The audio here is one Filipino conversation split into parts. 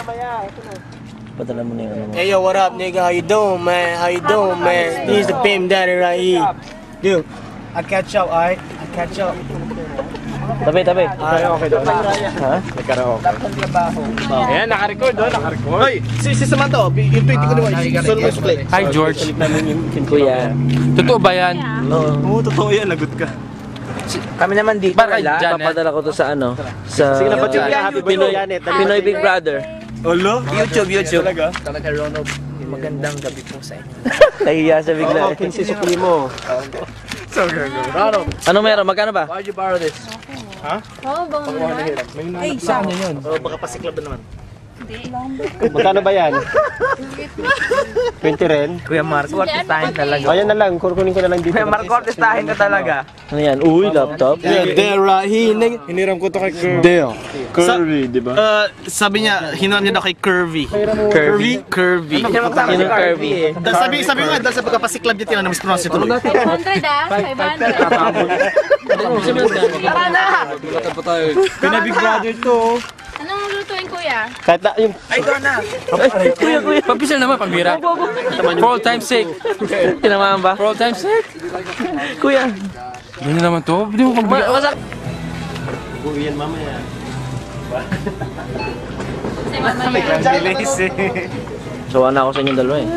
Padala mo na yung ano mo. Hey yo, what up, nigga? How you doing, man? How you doing, man? He's the Pim Daddy right here. Dude, I catch up, alright? I catch up. Tabi. Okay doon. Ha? Nagkaraoke. Ayan, naka-record doon, naka-record. Hoy, si Samantha, yung tweet ko naman, solo mo split. Hi, George. Kuya. Totoo ba yan? Oo, totoo yan, lagot ka. Kami naman dito, Bakit, wala. Janet? Papadala ko to sa ano? Sa Sige na, pati happy Pinoy, Janet. Pinoy Big Brother. Olo? YouTube. Talaga, Ronald. Magandang gabi po sa inyo. Nahiya siya bigla. Oo, Kinsi Supremo. So good. Ronald, Ano meron? Magkano ba? why'd you borrow this? Oo, bang naman? Ay, saan yun? Oo, baka pasiklab na naman. Magkano ba yan? 20 rin? Kuya Marco, artistahin talaga. Ayan na lang, kukunin ko na lang dito. Kuya Marco, artistahin ka talaga. Ano yan? Uy, laptop. Yeah, there right here, nigga. Hiniram ko to kay Curvy. There. Curvy, di ba? Sabi niya, hinan niya daw kay Curvy. Curvy. Yun ang curvy eh. Sabi nga, dahil sa pagkapasiklab niya, tinanong mas pronounce ito. 500 ah, 500. Tara na! Pinabig brother to. Anong lutuin, kuya? Kahit na, yung... Ay, kuya. Papisal naman, pambira. For all time's sake. Tinamaan ba? For all time's sake. Kuya. Ganyan naman to. Hindi mo pagbigay. Wasak. Uwi yan mamaya. Sawa na ako sa inyong dalawa eh.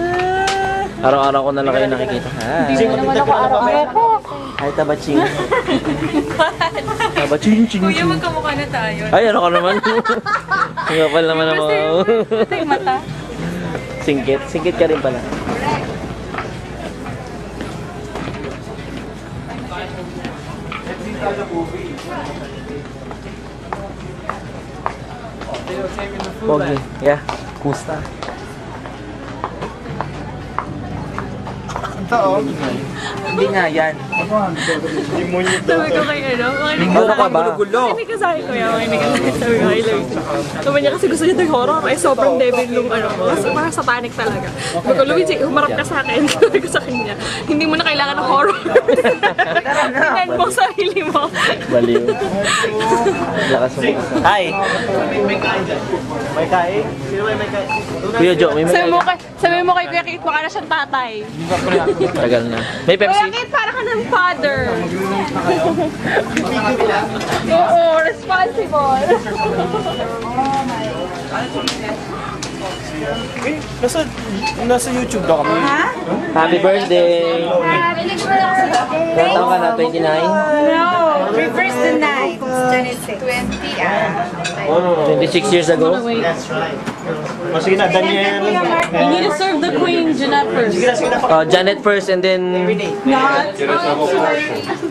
Araw-araw ko na lang kayo nakikita. Hindi mo naman ako araw-araw po. Ay, tabaching. Tabaching. Kuya, magkamukha na tayo. Ay, ano ka naman? Singapal naman ang mga... Ito yung mata. Singkit. Singkit ka rin pala. Pogi. Yeah. Kumusta? Hindi nga yan. Sabi ko kay Ano ka ba? Makinig ka sa akin, kuya. Makinig ka sa akin. Sabi ko, I love you. Sabi niya kasi gusto niya ng horror. Ay, sobrang devil nung ano. Kasi parang satanic talaga. Sabi ko, Luigi, humarap ka sa akin. Sabi ko sa kanya, hindi mo na kailangan ng horror. Tingnan mo ang sarili mo. Baliw. Lakas mo. Hi! May kain? Sino may kain? Kuya Jo, may Sabi mo kay Kuya Kate, baka na siyang tatay. tagal na. May Kuya Pepsi. Kate, para ka ng father. Oo, responsible. Nasa YouTube daw kami. Happy birthday! Ilan taon ka na? 29? No, reverse the 9. It's 26. 26 years ago? O sige na, Daniel. You need to serve the queen, Jeanette first. Janet first and then...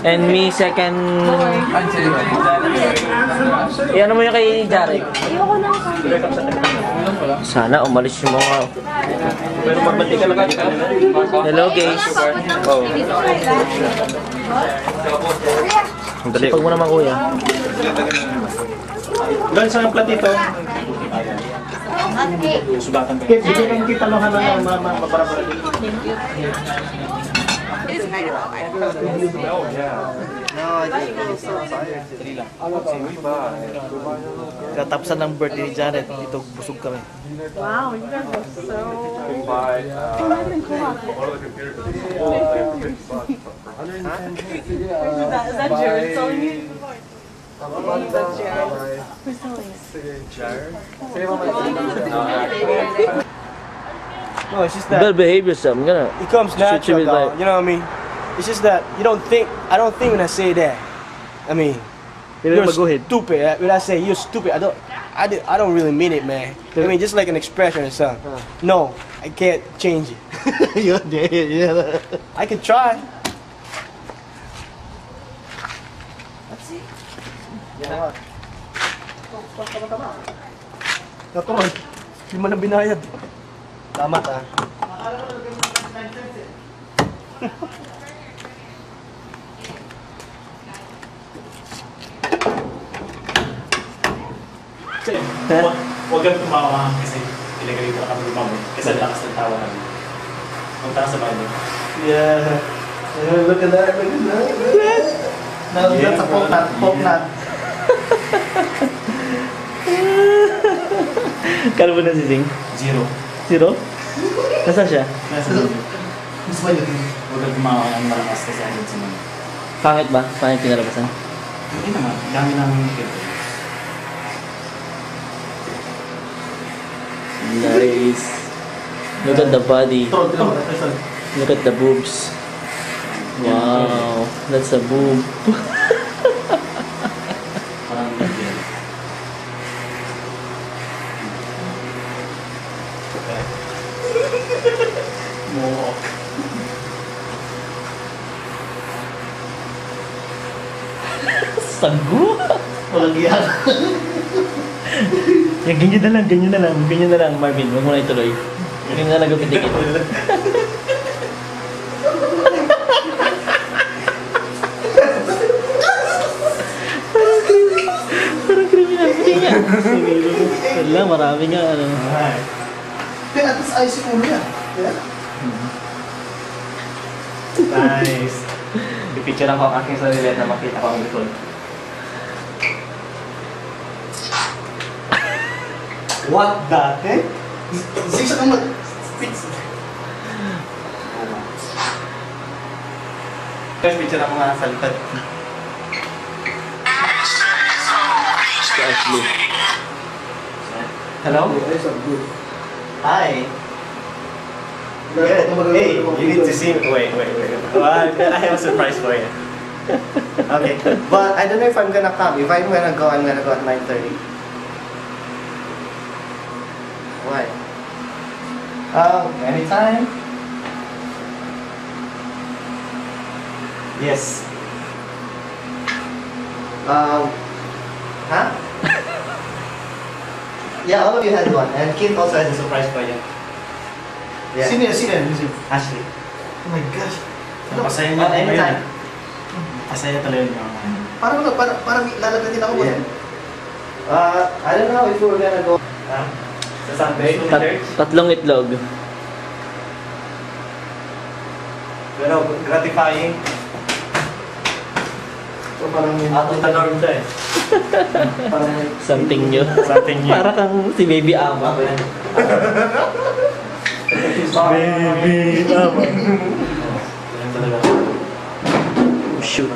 And me second... Ano mo yung kay Jared? Sana umalis yung mga... Pero magbati ka lang. Hello guys! Oh. Pag mo naman kuya. Doon sa platito. Bigyan kita lang na maparapara dito. Katapusan ng birthday ni Janet, ito busog kami. Wow, you guys are so... Is that Jared telling you? That's Jared. Who's telling you? No, it's just that Well, behave yourself. I'm gonna... it comes Shoot you natural, with dog. like- You know what I mean? It's just that you don't think. I don't think when I say that. I mean, you're stupid. When I say you're stupid, I don't really mean it, man. I mean, just like an expression or something. No, I can't change it. You're dead. Yeah. I can try. Let's see. Yeah. Natural. Hindi mo na binayad. Tama ah. Huwag kang tumawa kasi pinagaling ko na kami lumabot. Kasi ang lakas ng tawa namin. Punta ka sa bahay. Yeah. Look at that. Look at that. Now that's a poke knot. Kala mo na si Zing? 0. Zero? Nasaan siya? Nasa dulo. Huwag kang tumawa ng malakas kasi agad sa mga. Pangit ba? Pangit pinalabasan? Hindi naman. Dami ng filter. Nice. Look at the body. Look at the boobs. Wow. That's a boob. Parang hindi. Mohawk. Sagu? Walang iyak. Yan, ganyan na lang, ganyan na lang, ganyan na lang, Marvin. Huwag mo na ituloy. Ganyan na lang gupit-dikit. Parang criminal. Puti nga. Wala, marami nga, ano. Kaya at least ayos yung ulo yan. Nice. Pipicture ako ang aking sarili at na makita ko ang likod. What the heck? Zigzag ang mag... Guys, picture ako nga sa likod. Si Ashley. Hello? Hi. Good. Hey, you need to see me. Wait. I have a surprise for you. Okay, but I don't know if I'm gonna come. If I'm gonna go at 9:30. Why? Anytime. Yes. Huh? Yeah, all of you had one, and Kit also has a surprise for you. Yeah. Sino yan? Ashley. Oh my gosh. Napasaya niya. Anytime. Pasaya talaga niya. Parang lalagyan din ako. Yeah. I don't know if we were gonna go. Sa Sunday, Tatlong itlog. pero gratifying. So parang yun. Out of the norm to eh. Parang Something new. Something new. Para kang si Baby Ama. Baby, Yan talaga. Shoot.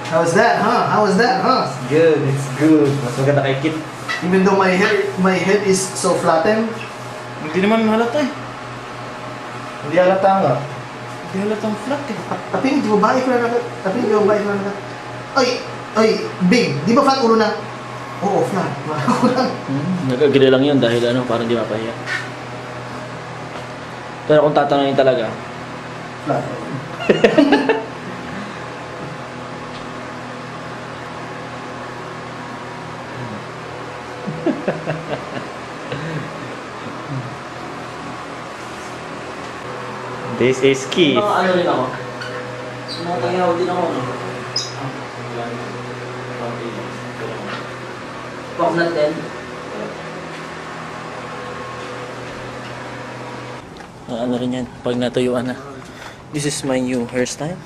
How was that, huh? Good, it's good. Mas maganda kay Kit. Even though my head is so flattened. Hindi naman halata eh. Hindi halata nga. Hindi halatang flat eh. Tapi di babae ko na nagat. Oy, big. Di ba flat ulo na? Oo, flat. Ako lang. Nag-agree lang yun dahil ano, parang di mapahiya. Pero kung tatanungin talaga, Flat. This is Keith. ano rin ako? Sumatangyaw din ako. Paknat din. Ano rin yan, pag natuyuan na. This is my new hairstyle.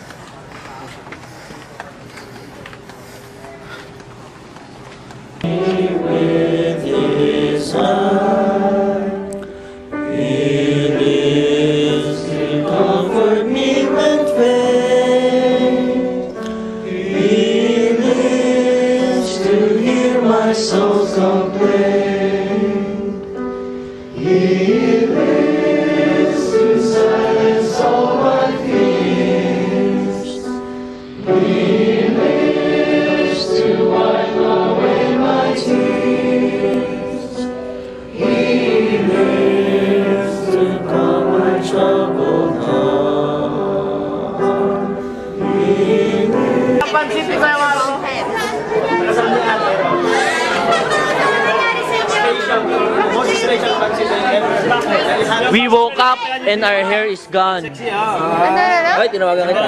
We woke up and our hair is gone. Ay, tinawagan kita.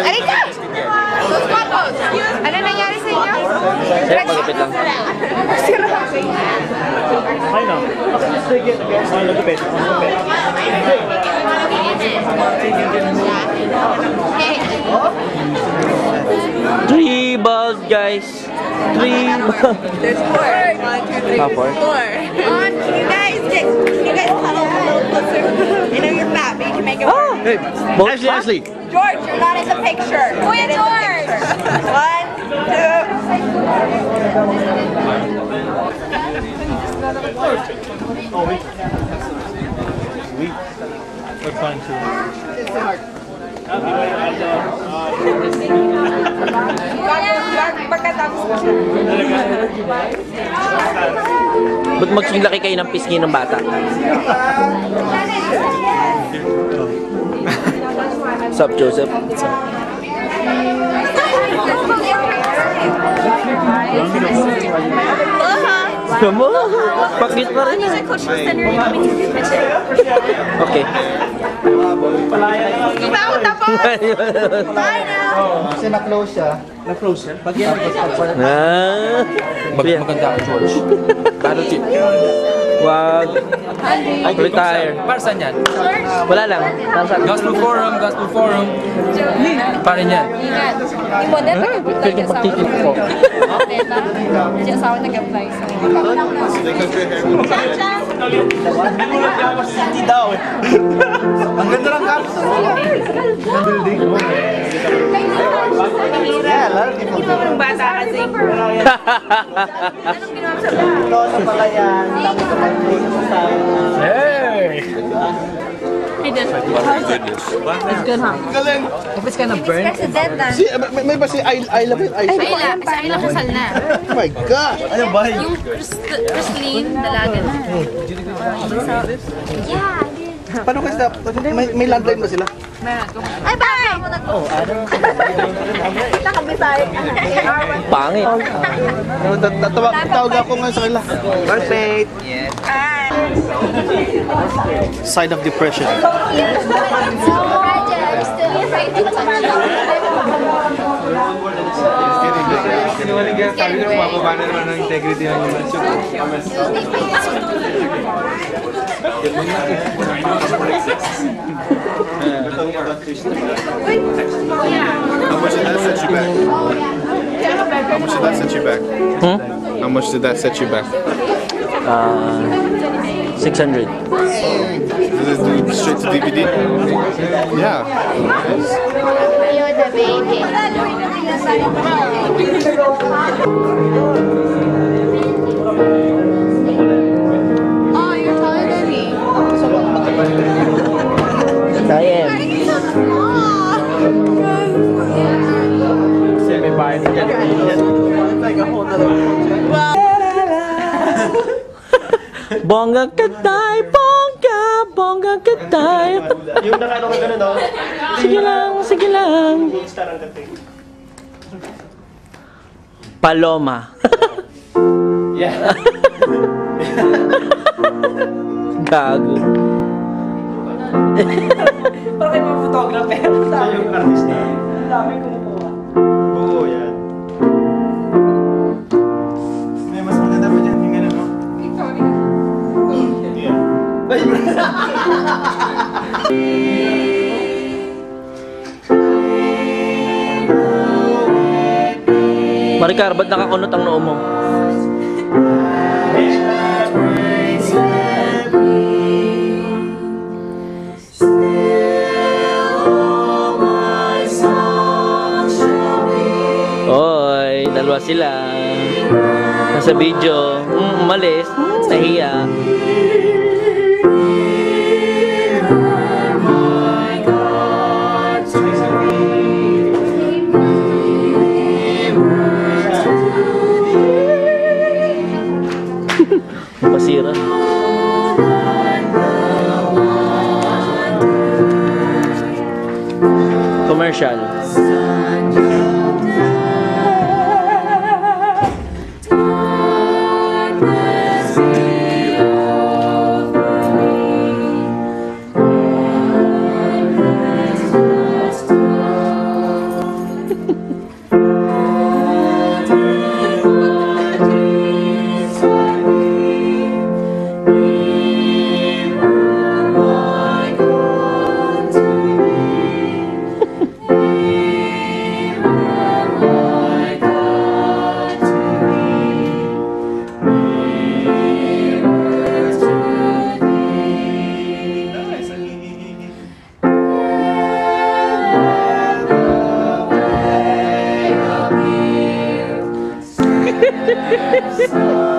Alika! Ano nangyari sa inyo? Sir, magupit lang. Ay no. Malupit. Okay. 3 balls, guys. 3 balls. There's 4. 1, 2, 3, Ah, 4. 4. Can you guys cuddle a little closer? I know you're fat, but you can make it work. Hey, Both Ashley. George, you're not in the picture. Kuya Get in the George! picture. 1, 2. Ba't magsilaki kayo ng pisngi ng bata? Sup, Joseph? Kamu? Pakit pa rin. Coach was center kami Okay. Ikaw tapos! Bye now! Kasi na-close siya. Na-close siya? Pag yan, Ah. Maganda ka, George. Battle chip. Wag. Retire. Para saan yan? Wala lang. Gospel Forum, Gospel Forum. Para yan. Ingat. Yung model nag-apply Pwede ka sa magtitik po. Diba? Yung asawa nag-apply sa city daw eh. Ang ganda ng capsule. Ng building. Yeah, a lot of people. Ginawa mo ng bata kasi. Anong ginawa mo sa bata? Ito sa pala yan. Tapos mag-play sa tayo. Hey! Hey, Dad. It's good, huh? Galing. If it's gonna burn, President na. Si, may ba si I love it? Sa Ayla kasal na. Oh my God. Ano ba? Yung Christine, dalaga na. Yeah, Paano kasi may landline ba sila? Ay, bakit mo nag... Oh, ano? Nakabisay. Pangit. Tawag ako nga sa kanila. Perfect. Yes. Side of depression. sabi niyo, mababa na naman ang integrity ng human How much did that set you back? How much did that set you back? How much did that set you back? 600. Did it do straight to DVD? Yeah. You're the baby. Oh, you're taller than me. Sayem. Bongga katay, bongga, bongga katay. Yung nakano ka gano'n, no? Sige lang, sige lang. Star ang dating. Paloma. Yeah. Gago. Parang kayo mga photographer. Siya yung artista. Ang dami kumukuha. Oo, yan. May mas maganda pa dyan yung ano, no? Maricar, ba't nakakunot ang noo mo? Oy, dalawa sila. Nasa video. Umalis. Nahiya. Pasira. Commercial. Yes.